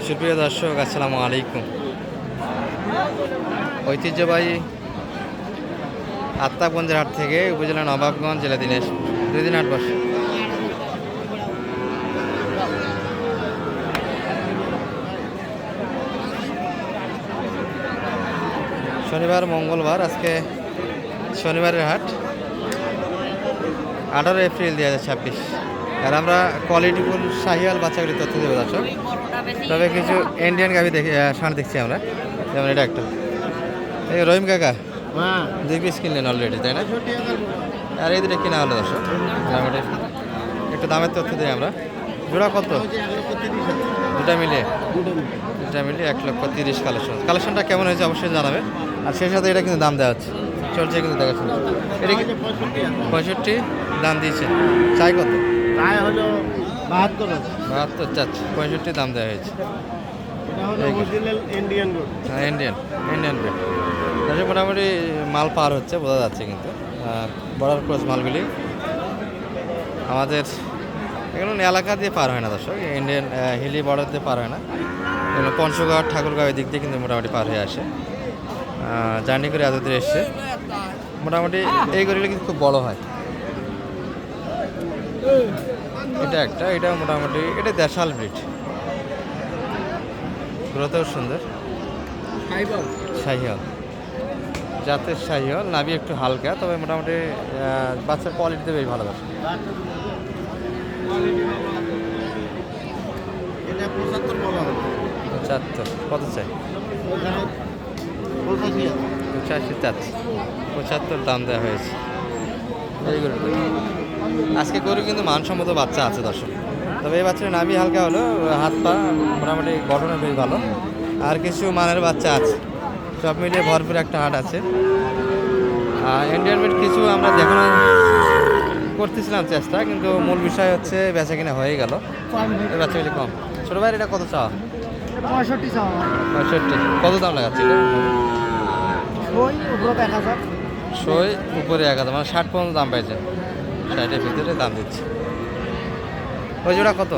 সুপ্রিয় দর্শক, আসসালামু আলাইকুম। ঐতিহ্যবাহী আত্মাগঞ্জের হাট থেকে উপজেলা নবাবগঞ্জ, জেলা দিনাজপুর, 2 দিন হাট বসে। শনিবার মঙ্গলবার, আজকে শনিবারের হাট 18 এপ্রিল 2026। আর আমরা কোয়ালিটিফুল শাহিওয়াল বাচ্চাগুলি তথ্য দেবো দর্শক। তবে কিছু ইন্ডিয়ান গাভি ষাঁড় দেখছি আমরা, যেমন এটা একটা। এই রহিম কাকা 2 পিস কিনলেন অলরেডি, তাই না? আর এই দুটো কিনা হলো দর্শক। একটু দামের তথ্য দিই আমরা। জোড়া কত? দুটা মিলিয়ে 1,30,000 কালেকশনটা কেমন হয়েছে অবশ্যই জানাবে। আর সেই সাথে এটা কিন্তু দাম দেওয়া হচ্ছে, চলছে কিন্তু দেখাশোনা। এটা কি 65 দাম দিয়েছে? চাই কত? হলো 72 চাচ্ছে, 65 দাম দেওয়া হয়েছে। ইন্ডিয়ান ব্রেড দর্শক, মোটামুটি মাল পার হচ্ছে, বোঝা যাচ্ছে কিন্তু। বর্ডার ক্রস মালগুলি আমাদের এগুলো এলাকা দিয়ে পার হয় না দর্শক, ইন্ডিয়ান হিলি বর্ডার দিয়ে পার হয় না। এগুলো পঞ্চগড়, ঠাকুরগাঁও দিক দিয়ে কিন্তু মোটামুটি পার হয়ে আসে। জার্নি করে এত দূরে এসছে। মোটামুটি এই গরুগুলো কিন্তু খুব বড় হয়। এটা মোটামুটি এটা দেশাল ব্রিড, গ্রোথেও সুন্দর। শাহিওয়াল জাতের শাহিওয়াল, নাভি একটু হালকা, তবে মোটামুটি বাচ্চার কোয়ালিটিতে বেশ ভালো আছে। এটা 75 বলা হবে। 75 কত চাই? 85 চাচ্ছে, 75 দাম দেওয়া হয়েছে এই গরুটা। আজকে গরু কিন্তু মানসম্মত বাচ্চা আছে দর্শক। তবে এই বাচ্চার নাভি হালকা হলো, হাত পা মোটামুটি গঠনে বেশ ভালো। আর কিছু মানের বাচ্চা আছে, সব মিলিয়ে ভরপুর একটা হাট আছে। ইন্ডিয়ান ব্রিড কিছু আমরা দেখানো করতেছিলাম চেষ্টা, কিন্তু মূল বিষয় হচ্ছে বেচা কিনা হয়ে গেল। এই বাচ্চাগুলি কম। ছোটো ভাই এটা কত চাওয়া? 65 কত দাম লাগাচ্ছে এটা? সই উপরে 1000, মানে 60 পর্যন্ত দাম পাইছে। 60-এর ভিতরে দাম দিচ্ছে। ওই জোড়া কত?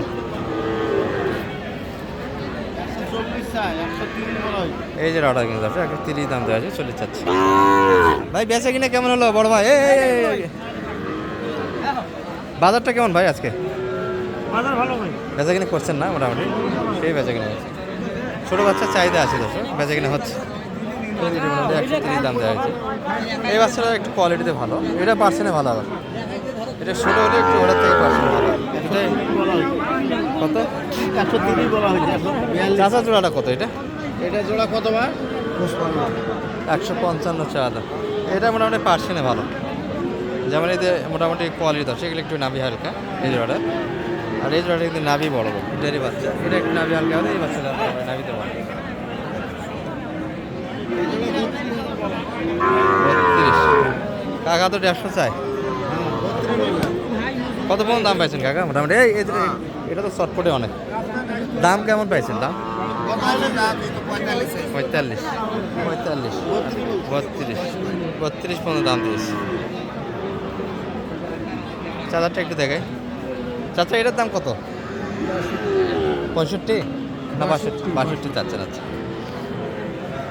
এই যে অর্ডার কিন্তু 130 দাম দেওয়া আছে, 40 চাচ্ছে। ভাই বেচা কিনা কেমন হলো বড় ভাই? বাজারটা কেমন ভাই আজকে? বাজার ভালো ভাই। বেচা কিনা করছেন না? মোটামুটি সেই বেচা কিনা হচ্ছে। ছোটো বাচ্চার চাহিদা আছে দর্শক, বেচা কিনা হচ্ছে। 130 দাম দেওয়া হয়েছে। এই বাচ্চাটা একটু কোয়ালিটিতে ভালো, এটা পার্সেন্টে ভালো হবে। এটা ছোটো হলে একটু ওটার থেকে পার্সেন্ট ভালো। এটাই কত? 130 বলা হয়েছে। চাষা জোড়াটা কত এটা? এটা জোড়া কত বার? 155 চাঁদা। এটা মোটামুটি পার্সেন্টে ভালো, যেমন এতে মোটামুটি কোয়ালিটি দশ, এগুলো একটু নাভি হালকা এই জোড়াটা। আর এই জোড়াটা কিন্তু নাভি বড় বড়, এটারই বাচ্চা। এটা একটু নাভি হালকা হলে এই বাচ্চাটা নাভিতে বড়। 32 কাকা তো 150 চাই। কত পর্যন্ত দাম পাইছেন কাকা মোটামুটি? এটা তো চটপটে অনেক। দাম কেমন পাইছেন? দাম 45 32 পর্যন্ত দাম দিয়েছে। চার্জারটা একটু দেখাই। চাচা এটার দাম কত? 65 না 62 চাচ্ছেন? আচ্ছা,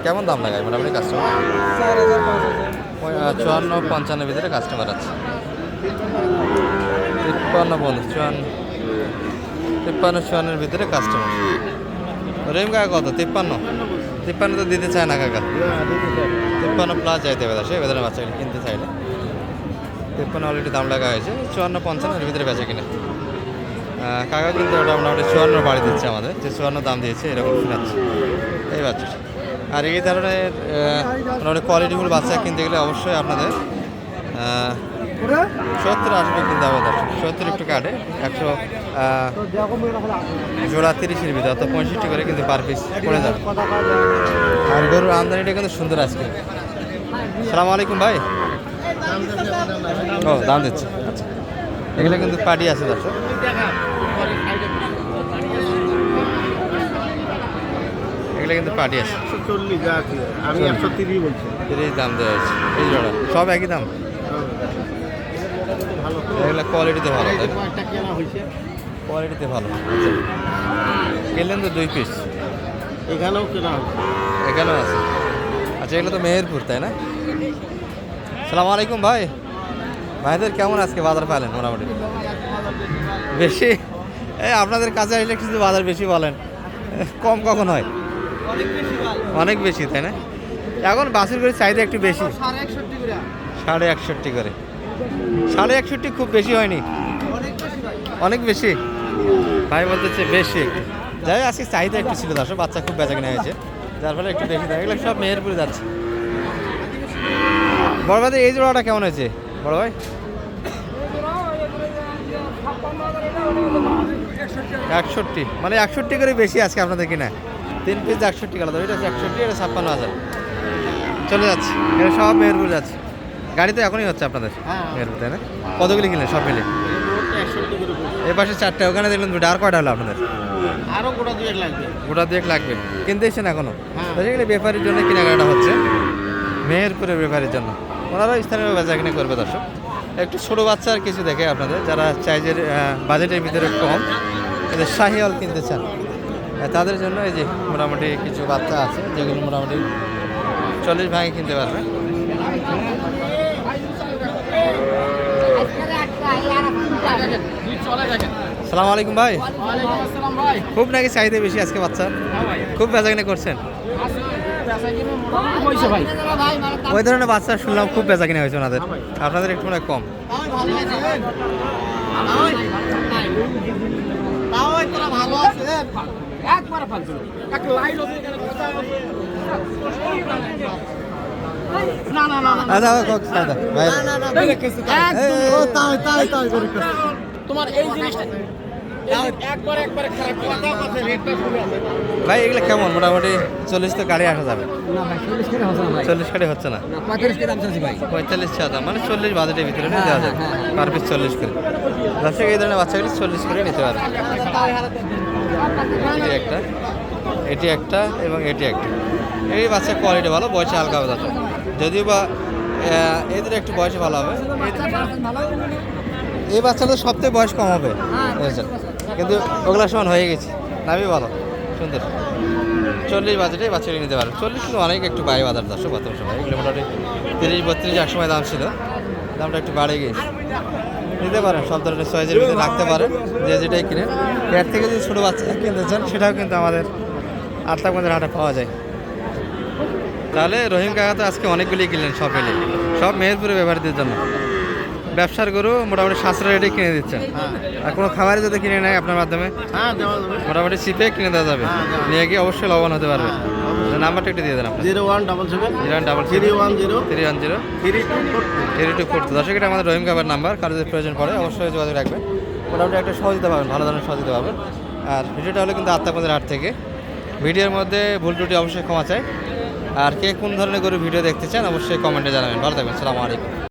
কেমন দাম লাগায় মোটামুটি কাস্টমার? 54-55 ভিতরে কাস্টমার আছে। 53-54 ভিতরে কাস্টমার। রহিম কাকা কত? 53 তো দিতে চায় না কাকা। 53 প্লাস যাইতে হবে সে বেদনা বাচ্চাগুলো কিনতে চাইলে। 53 অলরেডি দাম লাগা হয়েছে। 54-55 ভিতরে বেচা কিনে। কাকা কিন্তু ওটা মোটামুটি 54 বাড়ি দিচ্ছে আমাদের, যে 54 দাম দিয়েছে এরকম শোনাচ্ছে এই বাচ্চাটা। আর এই ধরনের মোটামুটি কোয়ালিটিফুল বাচ্চা কিনতে গেলে অবশ্যই আপনাদের 70 আসবে কিনতে হবে দর্শক। 70 একটু কাটে, 100 জোড়া 30-এর ভিতরে, অর্থাৎ 65 করে কিন্তু পার পিস পড়ে যাবে। আর গরুর আমদানিটা কিন্তু সুন্দর আজকে। সালাম আলাইকুম ভাই। ও দাম দিচ্ছে, আচ্ছা। এগুলো কিন্তু পার্টি আছে দর্শক। এগুলো কিন্তু পার্টি আছে। 140 আমি 130 বলছি। 30 দাম দেওয়া হয়েছে এই জোড়া, সব একই দাম। এগুলো কোয়ালিটিতে ভালো, একটা কেনা হয়েছে, কোয়ালিটিতে ভালো। কিনলেন তো 2 পিস। এখানেও কেনা হচ্ছে। এখানেও আছে। আচ্ছা, এগুলো তো মেহেরপুর, তাই না? সালাম আলাইকুম ভাই। ভাইদের কেমন আজকে বাজার পাইলেন মোটামুটি? বেশি? এই আপনাদের কাছে আসলে কিছু বাজার বেশি বলেন, কম কখন হয়? অনেক বেশি, তাই না? এখন বাসের করে চাহিদা একটু বেশি। 61.5 করে। 61.5 খুব বেশি হয়নি? অনেক বেশি। ভাই বলতেছে বেশি একটু। যাই হোক, আজকে চাহিদা একটু ছিল, দর্শক বাচ্চা খুব বেচা কিনা হয়েছে, যার ফলে একটু বেশি দাম। এগুলো সব মেহেরপুরে যাচ্ছে। বড় ভাই, এই জোড়াটা কেমন হয়েছে বড় ভাই? 61, মানে 61 করে বেশি আজকে আপনাদের কিনা। 3 পিস 61 গেল, এটা 61, এটা 56,000 চলে যাচ্ছে। এটা সব মেহেরপুর যাচ্ছে। গাড়ি তো এখনই হচ্ছে আপনাদের মেহেরপুর, তাই না? কতগুলি কিনলেন সব মিলে? এই পাশে 4টে, ওখানে দেখলেন 2টা। আর কয়টা হলো আপনাদের? আরো গোটা 2 লাগবে। গোটা 2 লাগবে। কিনতে এসেছেন এখনো? হ্যাঁ। সেগুলি ব্যাপারীর জন্য কেনাকাটা হচ্ছে, মেহেরপুরের ব্যাপারীর জন্য। ওনারা স্থানীয় বেচা কিনে করবে দর্শক। একটু ছোটো বাচ্চা আর কিছু দেখে আপনাদের যারা চাইজের বাজেটের ভিতরে কম, এদের শাহিওয়াল কিনতে চান, তাদের জন্য এই যে মোটামুটি কিছু বাচ্চা আছে যেগুলো মোটামুটি 40 ভাগে কিনতে পারবে। সালাম আলাইকুম ভাই। খুব নাকি চাহিদা বেশি আজকে বাচ্চার? খুব বেচা কিনে করছেন? ওই ধরনের বাচ্চা শুনলাম খুব বেচা কিনে হয়েছে ওনাদের, আপনাদের একটু মনে হয় কম। তোমার এই জিনিসটা একবার খারাপ ভাই এগুলো কেমন? মোটামুটি 40 তো গাড়ি আসা যাবে। না ভাই 40 করে হচ্ছে না ভাই। 40 গাড়ি হচ্ছে না? 45 করে দাম চাচ্ছি ভাই। 45,000, মানে 40 বাজেটের ভিতরে দেওয়া যাবে। পার পিস 40 করে। দর্শক এই ধরনের বাচ্চাগুলি 40 করে নিতে পারবে। এটি একটা, এটি একটা এবং এটি একটা। এই বাচ্চার কোয়ালিটি ভালো, বয়সে হালকা হবে দর্শক। যদিও বা এদের একটু বয়সে ভালো হবে। এই বাচ্চাদের সবথেকে বয়স কম হবে, বুঝেছেন? কিন্তু ওগুলা সমান হয়ে গেছে, নামই ভালো, সুন্দর। 40 বাজেটে বাচ্চাগুলি নিতে পারবে। 40 কিন্তু অনেক একটু বাই বাজার দর্শক বর্তমান সময়। এগুলো মোটামুটি 30-32 এক সময় দাম ছিল, দামটা একটু বাড়ে গেছে। নিতে পারেন, সব ধরনের সাইজের ভিতরে রাখতে পারেন, যে যেটাই কিনে। এর থেকে যদি ছোটো বাচ্চা কিনতে চান সেটাও কিন্তু আমাদের আত্মাগঞ্জের হাটে পাওয়া যায়। তাহলে রহিম কাকা তো আজকে অনেকগুলি কিনলেন সব মিলে, সব মেহেরপুরে ব্যবহারদের জন্য। ব্যবসার গরু মোটামুটি সাশ্রয় রেটে কিনে দিচ্ছেন। আর কোনো খাবারে যদি কিনে নেয় আপনার মাধ্যমে হ্যাঁ দেওয়া যাবে। মোটামুটি সিপে কিনে দেওয়া যাবে, নিয়ে গিয়ে অবশ্যই লাভবান হতে পারবে। নাম্বারটা একটু দিয়ে দেন আপনার। 0177 0177310 310 3242। দর্শক, এটা আমাদের রহিম কাকার নাম্বার। কারো যদি প্রয়োজন পড়ে অবশ্যই যোগাযোগ রাখবেন। মোটামুটি একটা সহযোগিতা পাবেন, ভালো ধরনের সহযোগিতা পাবেন। আর ভিডিওটা হলো কিন্তু আত্মাগঞ্জের হাট থেকে। ভিডিওর মধ্যে ভুল ত্রুটি অবশ্যই ক্ষমা চাই। আর কে কোন ধরনের গরু ভিডিও দেখতে চান অবশ্যই কমেন্টে জানাবেন। ভালো থাকবেন, আসসালামু আলাইকুম।